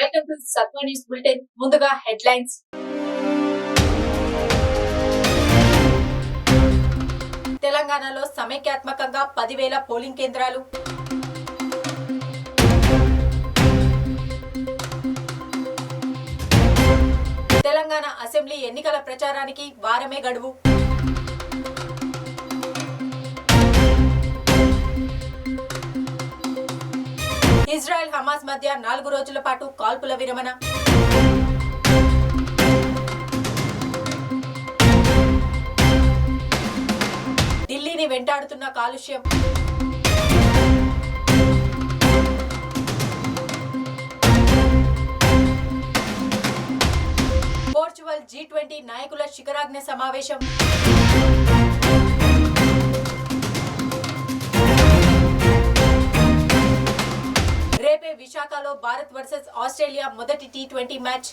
Welcome to సత్వ news bulletin. ముందుగా headlines. తెలంగాణలో సమైక్యాత్మకంగా 10,000 పోలింగ్ కేంద్రాలు. తెలంగాణ అసెంబ్లీ ఎన్నికల ప్రచారానికి వారమే గడువు. ఇజ్రాయెల్ హమాస్ మధ్య 4 రోజుల పాటు కాల్పుల విరమణ. ఢిల్లీని వెంటాడుతున్న కాలుష్యం. పోర్చుగల్ G20 నాయకుల శిఖరాగ్ర సమావేశం. రేపే విశాఖలో భారత్ వర్సెస్ ఆస్ట్రేలియా మొదటి T20 మ్యాచ్.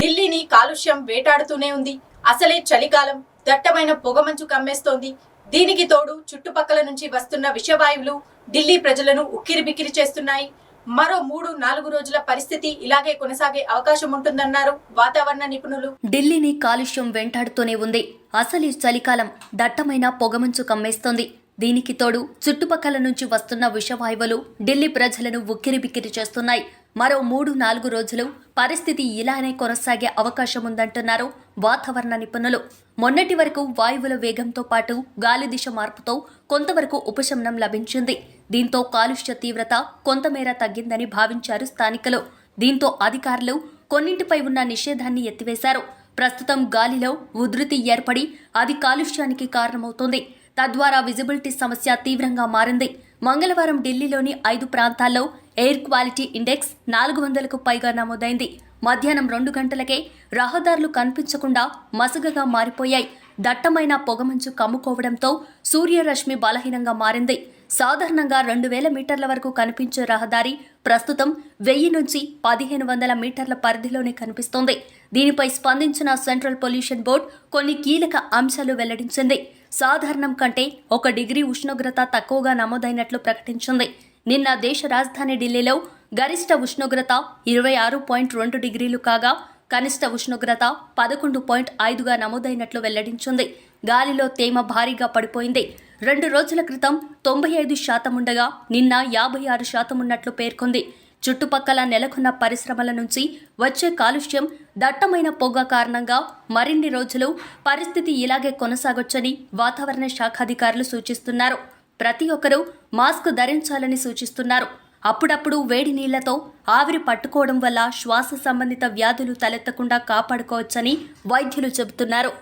ఢిల్లీని కాలుష్యం వేటాడుతూనే ఉంది. అసలే చలికాలం, దట్టమైన పొగమంచు కమ్మేస్తోంది. దీనికి తోడు చుట్టుపక్కల నుంచి వస్తున్న విషవాయువులు ఢిల్లీ ప్రజలను ఉక్కిరిబిక్కిరి చేస్తున్నాయి. మరో 3-4 రోజుల పరిస్థితి ఇలాగే కొనసాగే అవకాశం ఉంటుందన్నారు వాతావరణ నిపుణులు. ఢిల్లీని కాలుష్యం వెంటాడుతూనే ఉంది. అసలు చలికాలం, దట్టమైన పొగమంచు కమ్మేస్తోంది. దీనికి తోడు చుట్టుపక్కల నుంచి వస్తున్న విషవాయువులు ఢిల్లీ ప్రజలను ఉక్కిరిబిక్కిరి చేస్తున్నాయి. మరో 3-4 రోజులు పరిస్థితి ఇలానే కొనసాగే అవకాశం ఉందంటున్నారు వాతావరణ నిపుణులు. మొన్నటి వరకు వాయువుల వేగంతో పాటు గాలి దిశ మార్పుతో కొంతవరకు ఉపశమనం లభించింది. దీంతో కాలుష్య తీవ్రత కొంతమేర తగ్గిందని భావించారు స్థానికులు. దీంతో అధికారులు కొన్నింటిపై ఉన్న నిషేధాన్ని ఎత్తివేశారు. ప్రస్తుతం గాలిలో ఉధృతి ఏర్పడి అది కాలుష్యానికి కారణమవుతోంది. తద్వారా విజిబిలిటీ సమస్య తీవ్రంగా మారింది. మంగళవారం ఢిల్లీలోని 5 ప్రాంతాల్లో ఎయిర్ క్వాలిటీ ఇండెక్స్ 400కు పైగా నమోదైంది. మధ్యాహ్నం 2 గంటలకే రహదారులు కనిపించకుండా మసగగా మారిపోయాయి. దట్టమైన పొగమంచు కమ్ముకోవడంతో సూర్యరశ్మి బలహీనంగా మారింది. సాధారణంగా 2,000 మీటర్ల వరకు కనిపించే రహదారి ప్రస్తుతం 1000 నుంచి 1,500 మీటర్ల పరిధిలోనే కనిపిస్తోంది. దీనిపై స్పందించిన సెంట్రల్ పొల్యూషన్ బోర్డు కొన్ని కీలక అంశాలు వెల్లడించింది. సాధారణం కంటే 1 డిగ్రీ ఉష్ణోగ్రత తక్కువగా నమోదైనట్లు ప్రకటించింది. నిన్న దేశ రాజధాని ఢిల్లీలో గరిష్ట ఉష్ణోగ్రత 26.2 డిగ్రీలు కాగా కనిష్ట ఉష్ణోగ్రత 11.5గా నమోదైనట్లు వెల్లడించింది. గాలిలో తేమ భారీగా పడిపోయింది. 2 రోజుల క్రితం 95% ఉండగా నిన్న 56% ఉన్నట్లు పేర్కొంది. చుట్టుపక్కల నెలకొన్న పరిశ్రమల నుంచి వచ్చే కాలుష్యం, దట్టమైన పొగ కారణంగా మరిన్ని రోజులు పరిస్థితి ఇలాగే కొనసాగొచ్చని వాతావరణ శాఖ అధికారులు సూచిస్తున్నారు. ప్రతి ఒక్కరూ మాస్క్ ధరించాలని సూచిస్తున్నారు. అప్పుడప్పుడు వేడి నీళ్లతో ఆవిరి పట్టుకోవడం వల్ల శ్వాస సంబంధిత వ్యాధులు తలెత్తకుండా కాపాడుకోవచ్చని వైద్యులు చెబుతున్నారు.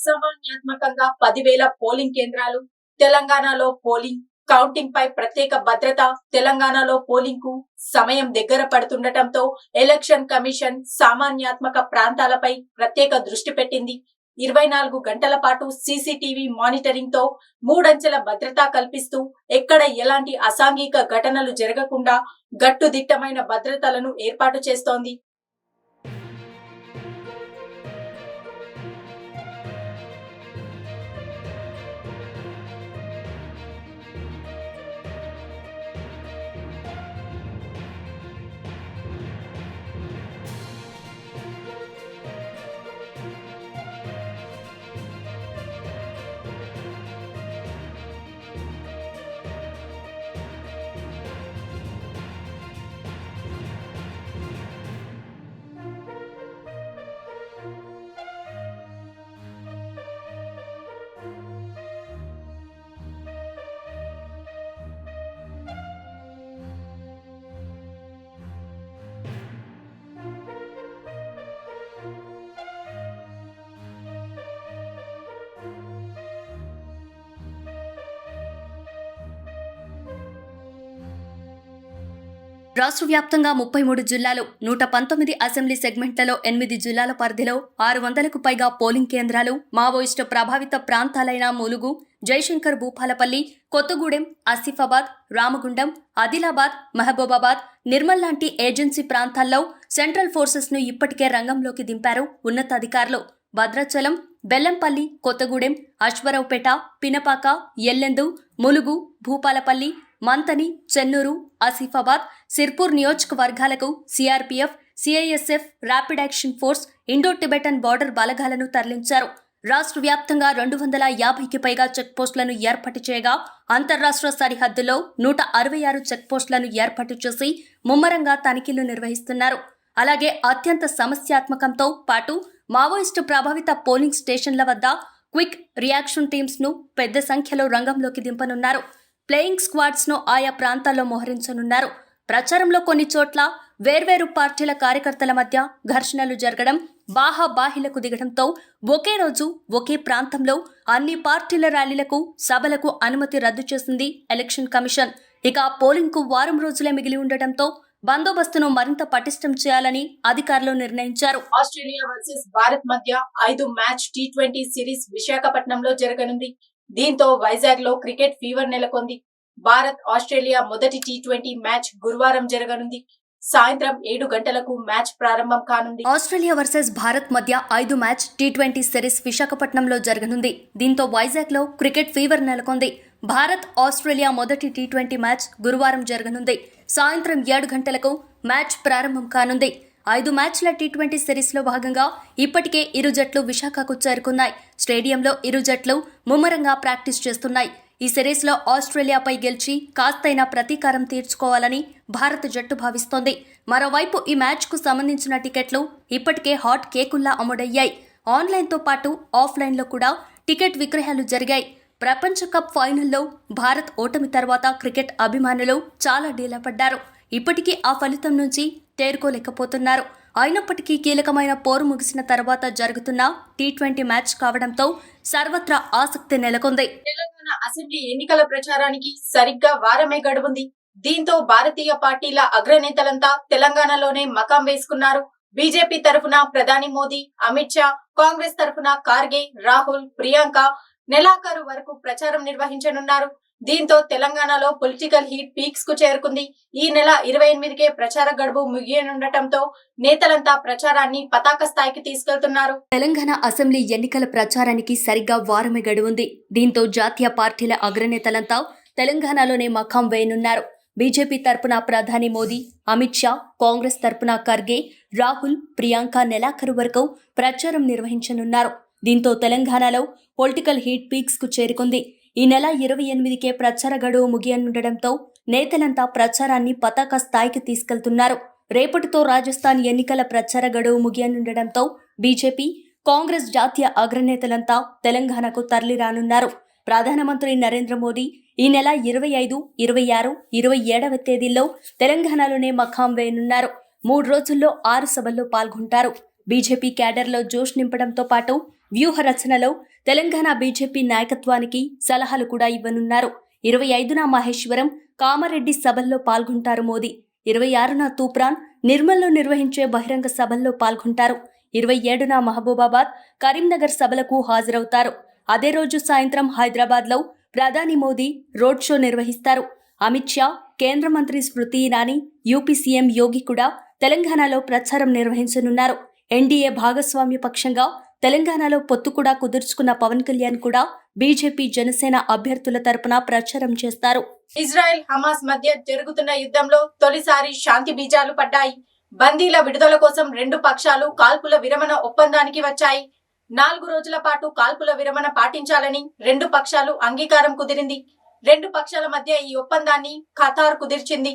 సమన్యాత్మకంగా 10,000 పోలింగ్ కేంద్రాలు. తెలంగాణలో పోలింగ్ కౌంటింగ్ పై ప్రత్యేక భద్రత. తెలంగాణలో పోలింగ్ కు సమయం దగ్గర పడుతుండటంతో ఎలక్షన్ కమిషన్ సామాన్యాత్మక ప్రాంతాలపై ప్రత్యేక దృష్టి పెట్టింది. 24 గంటల పాటు సీసీటీవీ మానిటరింగ్ తో మూడంచెల భద్రత కల్పిస్తూ ఎక్కడ ఎలాంటి అసాంఘిక ఘటనలు జరగకుండా గట్టుదిట్టమైన భద్రతలను ఏర్పాటు చేస్తోంది. రాష్ట్ర వ్యాప్తంగా 33 జిల్లాలు 119 అసెంబ్లీ సెగ్మెంట్లలో 8 జిల్లాల పరిధిలో 600కు పైగా పోలింగ్ కేంద్రాలు మావోయిస్టు ప్రభావిత ప్రాంతాలైన ములుగు, జయశంకర్ భూపాలపల్లి, కొత్తగూడెం, ఆసిఫాబాద్, రామగుండం, ఆదిలాబాద్, మహబూబాబాద్, నిర్మల్ లాంటి ఏజెన్సీ ప్రాంతాల్లో సెంట్రల్ ఫోర్సెస్ ను ఇప్పటికే రంగంలోకి దింపారు ఉన్నతాధికారులు. భద్రాచలం, బెల్లంపల్లి, కొత్తగూడెం, అశ్వరావుపేట, పినపాక, ఎల్లెందు, ములుగు, భూపాలపల్లి, మంతని, చెన్నూరు, ఆసిఫాబాద్, సిర్పూర్ నియోజకవర్గాలకు CRPF, CISF, rapid action force, Indo Tibetan border బలగాలను తరలించారు. రాష్ట్ర వ్యాప్తంగా 250కి పైగా చెక్పోస్టులను ఏర్పాటు చేయగా అంతర్రాష్ట్ర సరిహద్దులో 166 చెక్పోస్టులను ఏర్పాటు చేసి ముమ్మరంగా తనిఖీలు నిర్వహిస్తున్నారు. అలాగే అత్యంత సమస్యాత్మకంతో పాటు మావోయిస్టు ప్రభావిత పోలింగ్ స్టేషన్ల వద్ద క్విక్ రియాక్షన్ టీమ్స్ ను పెద్ద సంఖ్యలో రంగంలోకి దింపనున్నారు. ప్లేయింగ్ స్క్వాడ్స్ ను ఆయా ప్రాంతాల్లో మోహరించనున్నారు. ప్రచారంలో కొన్ని చోట్ల వేర్వేరు పార్టీల కార్యకర్తల మధ్య ఘర్షణలు జరగడం, బాహాబాహిలకు దిగడంతో ఒకే రోజు ఒకే ప్రాంతంలో అన్ని పార్టీల ర్యాలీలకు, సభలకు అనుమతి రద్దు చేసింది ఎలక్షన్ కమిషన్. ఇక పోలింగ్ కు వారం రోజులే మిగిలి ఉండటంతో బందోబస్తును మరింత పటిష్టం చేయాలని అధికారులు నిర్ణయించారు. ఆస్ట్రేలియా వర్సెస్ భారత్ మధ్య 5 మ్యాచ్ టీ20 సిరీస్ విశాఖపట్నంలో జరగనుంది. దీంతో వైజాగ్ లో క్రికెట్ ఫీవర్ నెలకొంది. భారత్ ఆస్ట్రేలియా మొదటి టీ20 మ్యాచ్ గురువారం జరగనుంది. సాయంత్రం 7 గంటలకు మ్యాచ్ ప్రారంభం కానుంది. ఆస్ట్రేలియా వర్సెస్ భారత్ మధ్య 5 మ్యాచ్ టీ20 సిరీస్ విశాఖపట్నంలో జరగనుంది. దీంతో వైజాగ్ లో క్రికెట్ ఫీవర్ నెలకొంది. భారత్ ఆస్ట్రేలియా మొదటి టీ20 మ్యాచ్ గురువారం జరగనుంది. సాయంత్రం 7 గంటలకు మ్యాచ్ ప్రారంభం కానుంది. 5 మ్యాచ్ల టీ20 సిరీస్ లో భాగంగా ఇప్పటికే ఇరు జట్లు విశాఖకు చేరుకున్నాయి. స్టేడియంలో ఇరు జట్లు ముమ్మరంగా ప్రాక్టీస్ చేస్తున్నాయి. ఈ సిరీస్ లో ఆస్ట్రేలియాపై గెలిచి కాస్తైనా ప్రతీకారం తీర్చుకోవాలని భారత జట్టు భావిస్తోంది. మరోవైపు ఈ మ్యాచ్ కు సంబంధించిన టికెట్లు ఇప్పటికే హాట్ కేకుల్లా అమ్ముడయ్యాయి. ఆన్లైన్తో పాటు ఆఫ్లైన్లో కూడా టికెట్ విక్రయాలు జరిగాయి. ప్రపంచ కప్ ఫైనల్లో భారత్ ఓటమి తర్వాత క్రికెట్ అభిమానులు చాలా డీలాపడ్డారు. ఇప్పటికీ ఆ ఫలితం నుంచి తేరుకోలేకపోతున్నారు. అయినప్పటికీ కీలకమైన పోరు ముగిసిన తర్వాత జరుగుతున్న టీ20 మ్యాచ్ కావడంతో సర్వత్రా ఆసక్తి నెలకొంది. తెలంగాణ అసెంబ్లీ ఎన్నికల ప్రచారానికి సరిగ్గా వారమే గడువుంది. దీంతో భారతీయ పార్టీల అగ్రనేతలంతా తెలంగాణలోనే మకాం వేసుకున్నారు. బీజేపీ తరఫున ప్రధాని మోదీ, అమిత్ షా, కాంగ్రెస్ తరఫున ఖార్గే, రాహుల్, ప్రియాంక నెలాఖరు వరకు ప్రచారం నిర్వహించనున్నారు. దీంతో తెలంగాణలో పొలిటికల్ హీట్ పీక్స్ కు చేరుకుంది. ఈ నెల 28కే ప్రచార గడువు ముగియనుండటంతో నేతలంతా ప్రచారాన్ని పతాక స్థాయికి తీసుకెళ్తున్నారు. తెలంగాణ అసెంబ్లీ ఎన్నికల ప్రచారానికి సరిగ్గా వారమే గడువుంది. దీంతో జాతీయ పార్టీల అగ్రనేతలంతా తెలంగాణలోనే మకాం వేయనున్నారు. బీజేపీ తరపున ప్రధాని మోదీ, అమిత్ షా, కాంగ్రెస్ తరపున ఖర్గే, రాహుల్, ప్రియాంక నెలాఖరు వరకు ప్రచారం నిర్వహించనున్నారు. దీంతో తెలంగాణలో పొలిటికల్ హీట్ పీక్స్ కు చేరుకుంది. ఈ నెల 28కే ప్రచార గడువు ముగియనుండటంతో నేతలంతా ప్రచారాన్ని పతాక స్థాయికి తీసుకెళ్తున్నారు. రేపటితో రాజస్థాన్ ఎన్నికల ప్రచార గడువు ముగియనుండటంతో బీజేపీ, కాంగ్రెస్ జాతీయ అగ్రనేతలంతా తెలంగాణకు తరలిరానున్నారు. ప్రధానమంత్రి నరేంద్ర మోదీ ఈ నెల 25, 26, 27వ తేదీల్లో తెలంగాణలోనే మకాం వేయనున్నారు. 3 రోజుల్లో 6 సభల్లో పాల్గొంటారు. బీజేపీ క్యాడర్లో జోష్ నింపడంతో పాటు వ్యూహ రచనలో తెలంగాణ బీజేపీ నాయకత్వానికి సలహాలు కూడా ఇవ్వనున్నారు. 25న మహేశ్వరం, కామారెడ్డి సభల్లో పాల్గొంటారు మోదీ. 26న తూప్రాన్, నిర్మల్లో నిర్వహించే బహిరంగ సభల్లో పాల్గొంటారు. 27న మహబూబాబాద్, కరీంనగర్ సభలకు హాజరవుతారు. అదే రోజు సాయంత్రం హైదరాబాద్లో ప్రధాని మోదీ రోడ్ షో నిర్వహిస్తారు. అమిత్ షా, కేంద్ర మంత్రి స్మృతి ఇరానీ, యూపీ సీఎం యోగి కూడా తెలంగాణలో ప్రచారం నిర్వహించనున్నారు. ఎన్డీఏ భాగస్వామ్య పక్షంగా తెలంగాణలో పొత్తు కూడా కుదుర్చుకున్న పవన్ కళ్యాణ్ కూడా బీజేపీ, జనసేన అభ్యర్థుల తరపున ప్రచారం చేస్తారు. ఇజ్రాయెల్ హమాస్ మధ్య జరుగుతున్న యుద్ధంలో తొలిసారి శాంతి బీజాలు పడ్డాయి. బందీల విడుదల కోసం రెండు పక్షాలు కాల్పుల విరమణ ఒప్పందానికి వచ్చాయి. 4 రోజుల పాటు కాల్పుల విరమణ పాటించాలని రెండు పక్షాలు అంగీకారం కుదిరింది. రెండు పక్షాల మధ్య ఈ ఒప్పందాన్ని ఖతార్ కుదిర్చింది.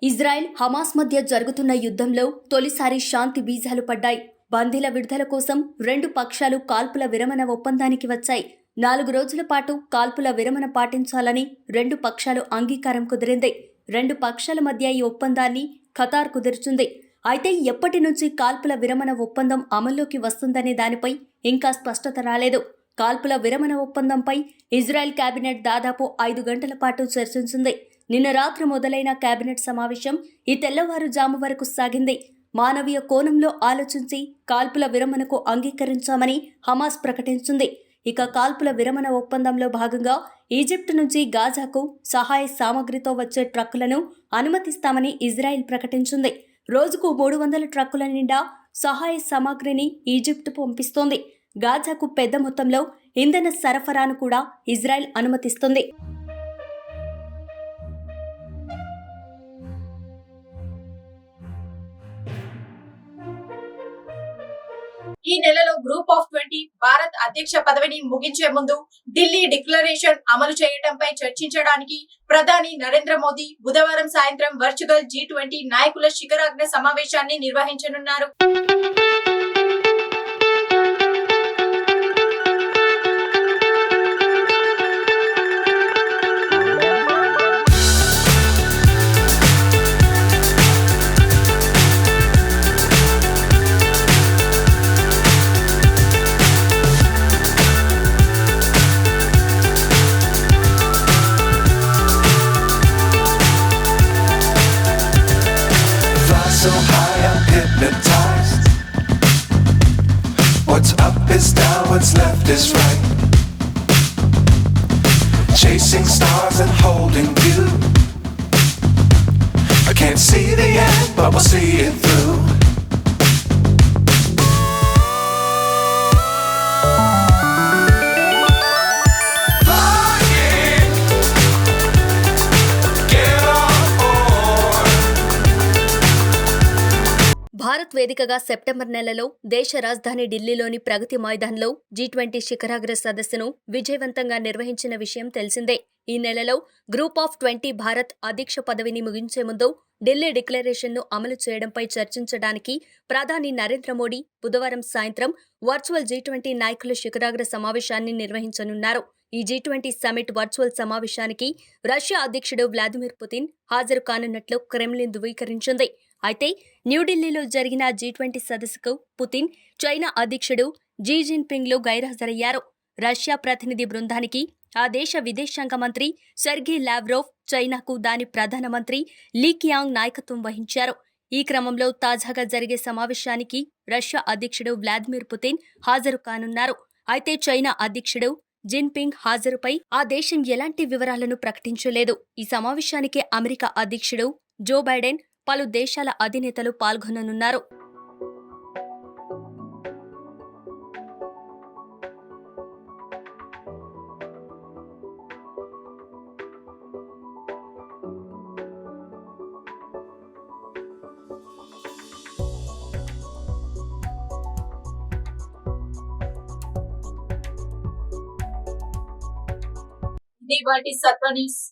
ఇజ్రాయెల్, హమాస్ మధ్య జరుగుతున్న యుద్ధంలో తొలిసారి శాంతి బీజాలు పడ్డాయి. బందీల విడుదల కోసం రెండు పక్షాలు కాల్పుల విరమణ ఒప్పందానికి వచ్చాయి. 4 రోజుల పాటు కాల్పుల విరమణ పాటించాలని రెండు పక్షాలు అంగీకారం కుదిరింది. రెండు పక్షాల మధ్య ఈ ఒప్పందాన్ని ఖతార్ కుదుర్చుంది. అయితే ఎప్పటి నుంచి కాల్పుల విరమణ ఒప్పందం అమల్లోకి వస్తుందనే దానిపై ఇంకా స్పష్టత రాలేదు. కాల్పుల విరమణ ఒప్పందంపై ఇజ్రాయెల్ కేబినెట్ దాదాపు 5 గంటల పాటు చర్చించింది. నిన్న రాత్రి మొదలైన కేబినెట్ సమావేశం ఈ తెల్లవారుజాము వరకు సాగింది. మానవీయ కోణంలో ఆలోచించి కాల్పుల విరమణకు అంగీకరించామని హమాస్ ప్రకటించింది. ఇక కాల్పుల విరమణ ఒప్పందంలో భాగంగా ఈజిప్ట్ నుంచి గాజాకు సహాయ సామగ్రితో వచ్చే ట్రక్కులను అనుమతిస్తామని ఇజ్రాయెల్ ప్రకటించింది. రోజుకు 300 ట్రక్కుల నిండా సహాయ సామాగ్రిని ఈజిప్ట్ పంపిస్తోంది. గాజాకు పెద్ద మొత్తంలో ఇంధన సరఫరాను కూడా ఇజ్రాయెల్ అనుమతిస్తుంది. ఈ నెలలో గ్రూప్ ఆఫ్ 20 భారత్ అధ్యక్ష పదవిని ముగించే ముందు ఢిల్లీ డిక్లరేషన్ అమలు చేయడంపై చర్చించడానికి ప్రధాని నరేంద్ర మోదీ బుధవారం సాయంత్రం వర్చువల్ G20 నాయకుల శిఖరాగ్ర సమావేశాన్ని నిర్వహించనున్నారు. So high I'm hypnotized. What's up is down, what's left is right. Chasing stars and holding you. I can't see the end, but we'll see it through. Bharat వేదికగా సెప్టెంబర్ నెలలో దేశ రాజధాని ఢిల్లీలోని ప్రగతి మైదాన్లో G20 శిఖరాగ్ర సదస్సును విజయవంతంగా నిర్వహించిన విషయం తెలిసిందే. ఈ నెలలో గ్రూప్ ఆఫ్ 20 భారత్ అధ్యక్ష పదవిని ముగించే ముందు ఢిల్లీ డిక్లరేషన్ను అమలు చేయడంపై చర్చించడానికి ప్రధాని నరేంద్ర మోదీ బుధవారం సాయంత్రం వర్చువల్ G20 నాయకుల శిఖరాగ్ర సమావేశాన్ని నిర్వహించనున్నారు. ఈ G20 సమిట్ వర్చువల్ సమావేశానికి రష్యా అధ్యక్షుడు వ్లాదిమిర్ పుతిన్ హాజరు కానున్నట్లు క్రెమ్లిన్ ధృవీకరించింది. అయితే న్యూఢిల్లీలో జరిగిన G20 సదస్సుకు పుతిన్, చైనా అధ్యక్షుడు జీ జిన్పింగ్లు గైర్హాజరయ్యారు. రష్యా ప్రతినిధి బృందానికి ఆ దేశ విదేశాంగ మంత్రి సెర్గీ లావ్రోవ్, చైనాకు దాని ప్రధానమంత్రి లీ కియాంగ్ నాయకత్వం వహించారు. ఈ క్రమంలో తాజాగా జరిగే సమావేశానికి రష్యా అధ్యక్షుడు వ్లాదిమిర్ పుతిన్ హాజరు కానున్నారు. అయితే చైనా అధ్యక్షుడు జిన్పింగ్ హాజరుపై ఆ దేశం ఎలాంటి వివరాలను ప్రకటించలేదు. ఈ సమావేశానికి అమెరికా అధ్యక్షుడు జో బైడెన్, పలు దేశాల అధినేతలు పాల్గొననున్నారు. ఇది వాటి సత్వ న్యూస్.